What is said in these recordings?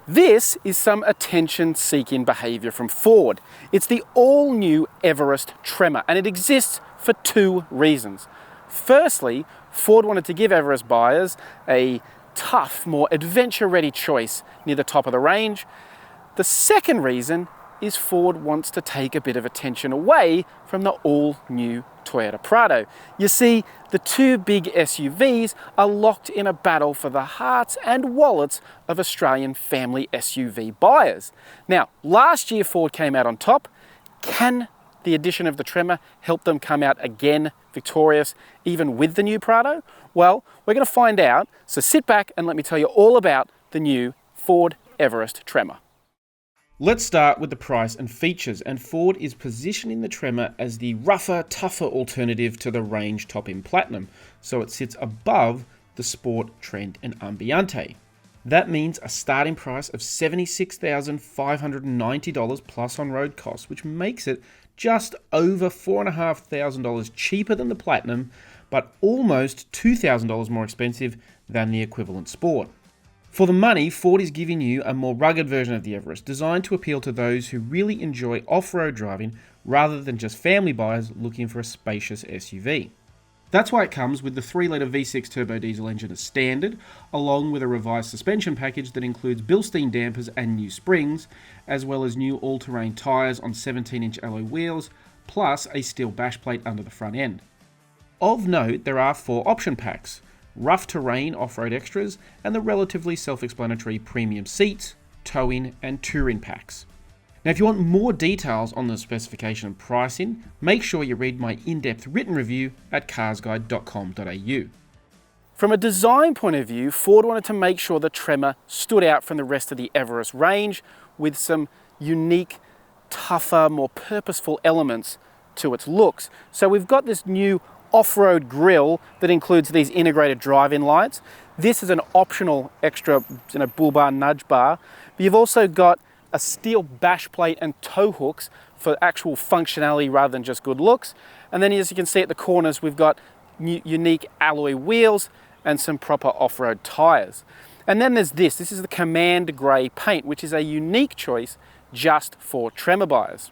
This is some attention-seeking behaviour from Ford. It's the all-new Everest Tremor, and it exists for two reasons. Firstly, Ford wanted to give Everest buyers a tough, more adventure-ready choice near the top of the range. The second reason is Ford wants to take a bit of attention away from the all-new Toyota Prado. You see, the two big SUVs are locked in a battle for the hearts and wallets of Australian family SUV buyers. Now, last year Ford came out on top. Can the addition of the Tremor help them come out again victorious, even with the new Prado? Well, we're going to find out, so sit back and let me tell you all about the new Ford Everest Tremor. Let's start with the price and features, and Ford is positioning the Tremor as the rougher, tougher alternative to the range top-end Platinum, so it sits above the Sport, Trend and Ambiente. That means a starting price of $76,590 plus on-road costs, which makes it just over $4,500 cheaper than the Platinum, but almost $2,000 more expensive than the equivalent Sport. For the money, Ford is giving you a more rugged version of the Everest, designed to appeal to those who really enjoy off-road driving rather than just family buyers looking for a spacious SUV. That's why it comes with the 3-litre V6 turbo diesel engine as standard, along with a revised suspension package that includes Bilstein dampers and new springs, as well as new all-terrain tyres on 17-inch alloy wheels, plus a steel bash plate under the front end. Of note, there are 4 option packs: rough terrain off-road extras, and the relatively self-explanatory premium seats, towing and touring packs. Now, if you want more details on the specification and pricing, make sure you read my in-depth written review at carsguide.com.au. From a design point of view, Ford wanted to make sure the Tremor stood out from the rest of the Everest range with some unique, tougher, more purposeful elements to its looks. So we've got this new off-road grille that includes these integrated drive-in lights. This is an optional extra bull bar, nudge bar. But you've also got a steel bash plate and tow hooks for actual functionality rather than just good looks. And then as you can see at the corners, we've got unique alloy wheels and some proper off-road tires. And then there's this is the Command Grey paint, which is a unique choice just for Tremor buyers.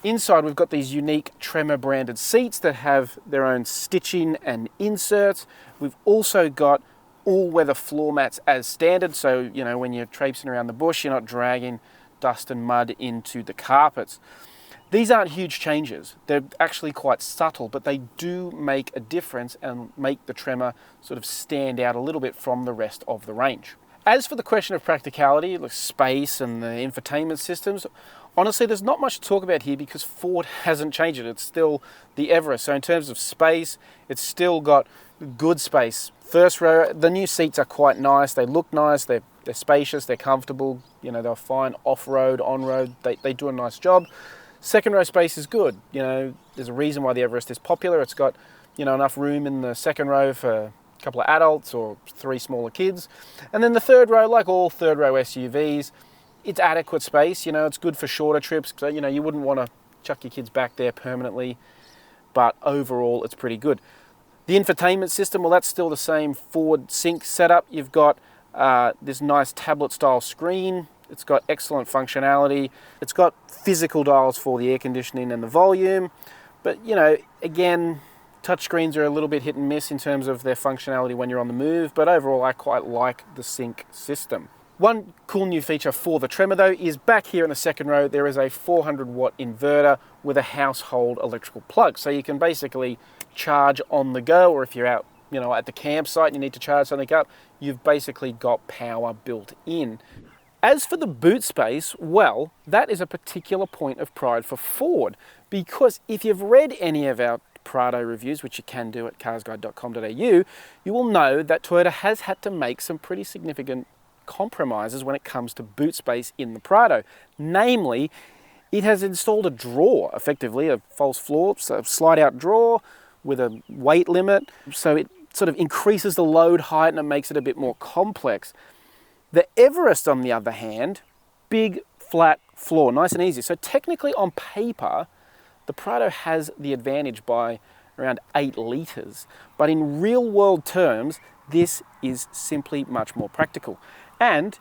Inside, we've got these unique Tremor branded seats that have their own stitching and inserts. We've also got all-weather floor mats as standard, so when you're traipsing around the bush, you're not dragging dust and mud into the carpets. These aren't huge changes. They're actually quite subtle, but they do make a difference and make the Tremor sort of stand out a little bit from the rest of the range. As for the question of practicality, like space and the infotainment systems, honestly, there's not much to talk about here because Ford hasn't changed it. It's still the Everest. So in terms of space, it's still got good space. First row, the new seats are quite nice. They look nice. They're spacious. They're comfortable. They're fine off-road, on-road. They do a nice job. Second row space is good. There's a reason why the Everest is popular. It's got, enough room in the second row for a couple of adults or 3 smaller kids. And then the third row, like all third row SUVs, it's adequate space. It's good for shorter trips. So, you wouldn't want to chuck your kids back there permanently, but overall it's pretty good. The infotainment system, well, that's still the same Ford Sync setup. You've got this nice tablet style screen. It's got excellent functionality. It's got physical dials for the air conditioning and the volume. But, again, touchscreens are a little bit hit and miss in terms of their functionality when you're on the move, but overall I quite like the Sync system. One cool new feature for the Tremor though is back here in the second row there is a 400 watt inverter with a household electrical plug. So you can basically charge on the go, or if you're out at the campsite and you need to charge something up, you've basically got power built in. As for the boot space, well, that is a particular point of pride for Ford, because if you've read any of our Prado reviews, which you can do at carsguide.com.au, you will know that Toyota has had to make some pretty significant compromises when it comes to boot space in the Prado. Namely, it has installed a drawer, effectively a false floor, so a slide-out drawer with a weight limit, so it sort of increases the load height and it makes it a bit more complex. The Everest, on the other hand, big, flat floor, nice and easy. So technically on paper, the Prado has the advantage by around 8 litres, but in real world terms, this is simply much more practical. And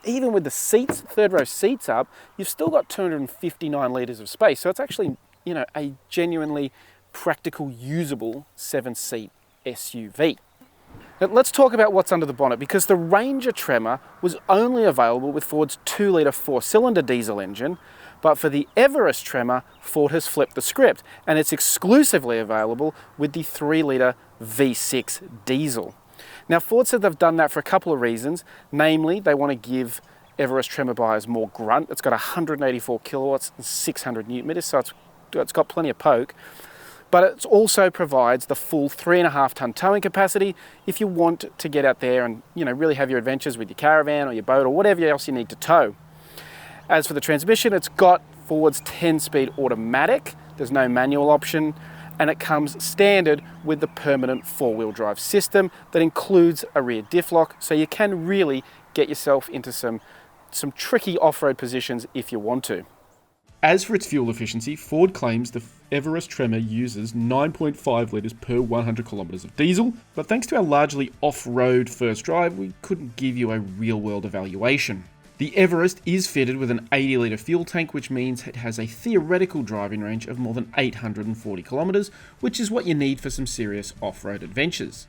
even with the seats, third row seats up, you've still got 259 litres of space. So it's actually, a genuinely practical, usable 7-seat SUV. Now, let's talk about what's under the bonnet, because the Ranger Tremor was only available with Ford's 2-litre 4-cylinder diesel engine, but for the Everest Tremor, Ford has flipped the script, and it's exclusively available with the 3-litre V6 diesel. Now, Ford said they've done that for a couple of reasons. Namely, they want to give Everest Tremor buyers more grunt. It's got 184 kilowatts and 600 newton meters, so it's got plenty of poke. But it also provides the full 3.5-ton towing capacity if you want to get out there and really have your adventures with your caravan or your boat or whatever else you need to tow. As for the transmission, it's got Ford's 10-speed automatic. There's no manual option, and it comes standard with the permanent 4-wheel drive system that includes a rear diff lock, so you can really get yourself into some tricky off-road positions if you want to. As for its fuel efficiency, Ford claims the Everest Tremor uses 9.5 litres per 100 kilometres of diesel, but thanks to our largely off-road first drive, we couldn't give you a real-world evaluation. The Everest is fitted with an 80-litre fuel tank, which means it has a theoretical driving range of more than 840 kilometres, which is what you need for some serious off-road adventures.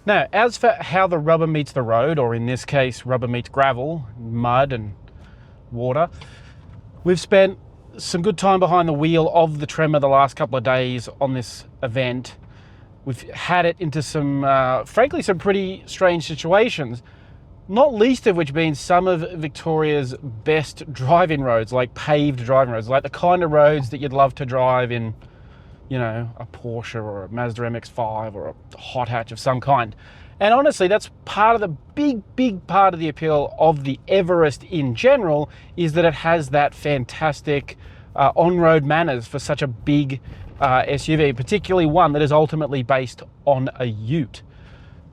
Now, as for how the rubber meets the road, or in this case, rubber meets gravel, mud and water, we've spent some good time behind the wheel of the Tremor the last couple of days on this event. We've had it into some, frankly, some pretty strange situations, not least of which being some of Victoria's best driving roads, like paved driving roads, like the kind of roads that you'd love to drive in, a Porsche or a Mazda MX-5 or a hot hatch of some kind. And honestly, that's part of the big part of the appeal of the Everest in general, is that it has that fantastic on-road manners for such a big SUV, particularly one that is ultimately based on a ute.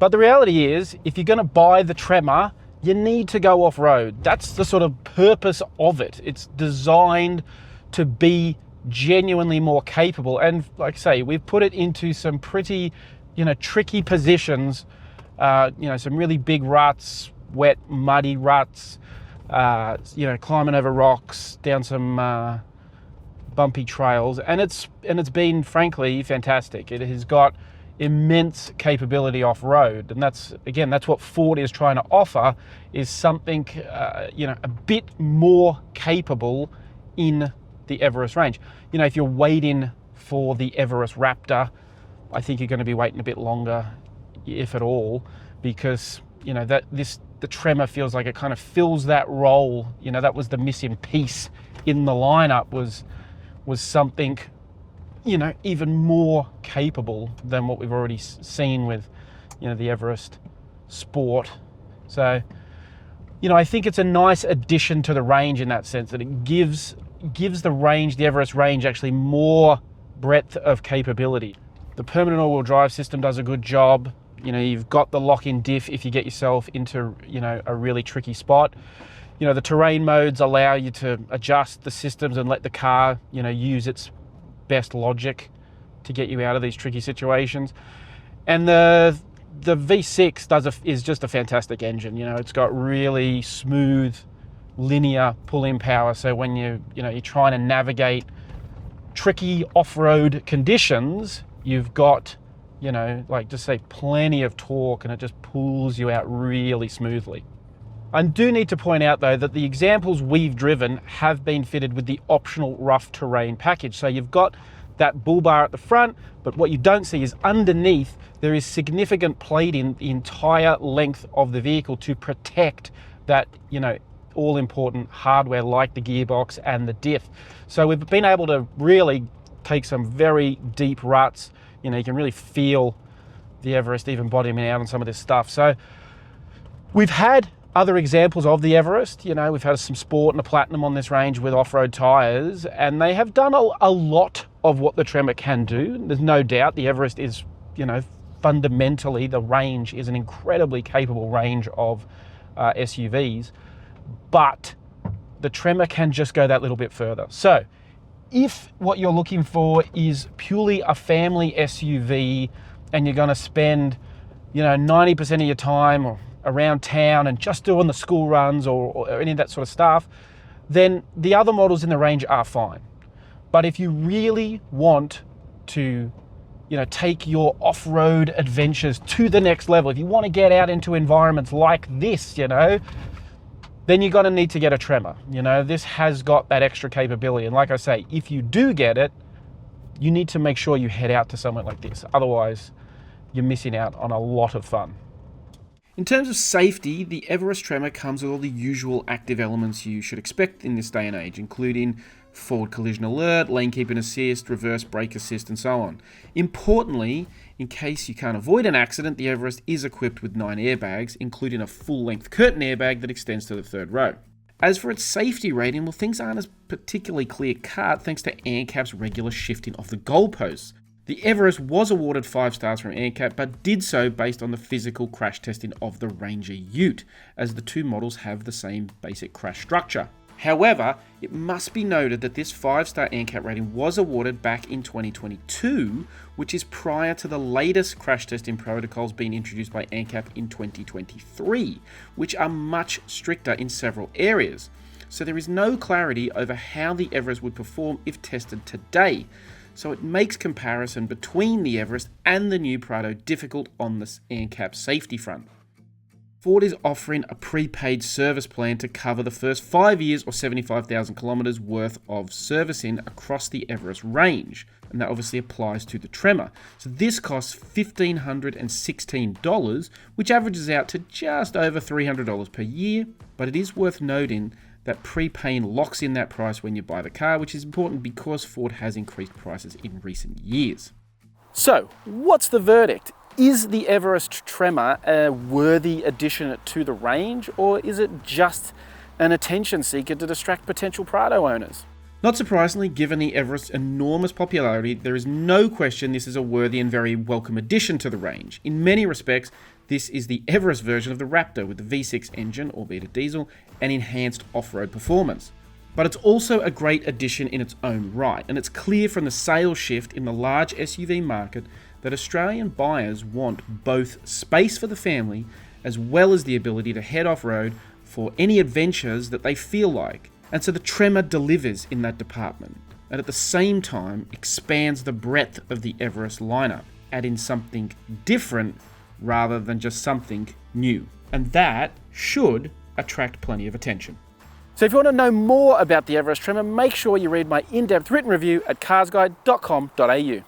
But the reality is, if you're going to buy the Tremor, you need to go off-road. That's the sort of purpose of it. It's designed to be genuinely more capable. And like I say, we've put it into some pretty, tricky positions, some really big ruts, wet, muddy ruts, climbing over rocks, down some bumpy trails. And it's been, frankly, fantastic. It has got immense capability off-road, and that's what Ford is trying to offer, is something a bit more capable in the Everest range. If you're waiting for the Everest Raptor, I think you're going to be waiting a bit longer, if at all, because the Tremor feels like it kind of fills that role. That was the missing piece in the lineup, was something even more capable than what we've already seen with, the Everest Sport. So, I think it's a nice addition to the range in that sense, that it gives the Everest range actually more breadth of capability. The permanent all-wheel drive system does a good job. You've got the lock-in diff if you get yourself into, a really tricky spot. The terrain modes allow you to adjust the systems and let the car, use its best logic to get you out of these tricky situations. And the V6 is just a fantastic engine. It's got really smooth, linear pull-in power. So when you're trying to navigate tricky off-road conditions, you've got, plenty of torque, and it just pulls you out really smoothly. I do need to point out, though, that the examples we've driven have been fitted with the optional rough terrain package. So you've got that bull bar at the front, but what you don't see is underneath there is significant plating the entire length of the vehicle to protect that, all important hardware like the gearbox and the diff. So we've been able to really take some very deep ruts. You can really feel the Everest even bottoming out on some of this stuff. So we've had other examples of the Everest. We've had some Sport and a Platinum on this range with off-road tyres, and they have done a lot of what the Tremor can do. There's no doubt the Everest is, fundamentally, the range is an incredibly capable range of SUVs, but the Tremor can just go that little bit further. So if what you're looking for is purely a family SUV, and you're going to spend, 90% of your time, or around town and just doing the school runs or any of that sort of stuff, then the other models in the range are fine. But if you really want to, take your off-road adventures to the next level, if you want to get out into environments like this, then you're going to need to get a Tremor. This has got that extra capability. And like I say, if you do get it, you need to make sure you head out to somewhere like this. Otherwise, you're missing out on a lot of fun. In terms of safety, the Everest Tremor comes with all the usual active elements you should expect in this day and age, including forward collision alert, lane keeping assist, reverse brake assist, and so on. Importantly, in case you can't avoid an accident, the Everest is equipped with 9 airbags, including a full-length curtain airbag that extends to the third row. As for its safety rating, well, things aren't as particularly clear-cut thanks to ANCAP's regular shifting of the goalposts. The Everest was awarded 5 stars from ANCAP, but did so based on the physical crash testing of the Ranger Ute, as the two models have the same basic crash structure. However, it must be noted that this 5-star ANCAP rating was awarded back in 2022, which is prior to the latest crash testing protocols being introduced by ANCAP in 2023, which are much stricter in several areas. So there is no clarity over how the Everest would perform if tested today. So it makes comparison between the Everest and the new Prado difficult on the ANCAP safety front. Ford is offering a prepaid service plan to cover the first 5 years or 75,000 kilometres worth of servicing across the Everest range, and that obviously applies to the Tremor. So this costs $1,516, which averages out to just over $300 per year, but it is worth noting that prepaying locks in that price when you buy the car, which is important because Ford has increased prices in recent years. So, what's the verdict? Is the Everest Tremor a worthy addition to the range, or is it just an attention seeker to distract potential Prado owners? Not surprisingly, given the Everest's enormous popularity, there is no question this is a worthy and very welcome addition to the range. In many respects, this is the Everest version of the Raptor with the V6 engine, albeit a diesel, and enhanced off-road performance. But it's also a great addition in its own right, and it's clear from the sales shift in the large SUV market that Australian buyers want both space for the family as well as the ability to head off-road for any adventures that they feel like. And so the Tremor delivers in that department, and at the same time expands the breadth of the Everest lineup, adding something different rather than just something new. And that should attract plenty of attention. So if you want to know more about the Everest Tremor, make sure you read my in-depth written review at carsguide.com.au.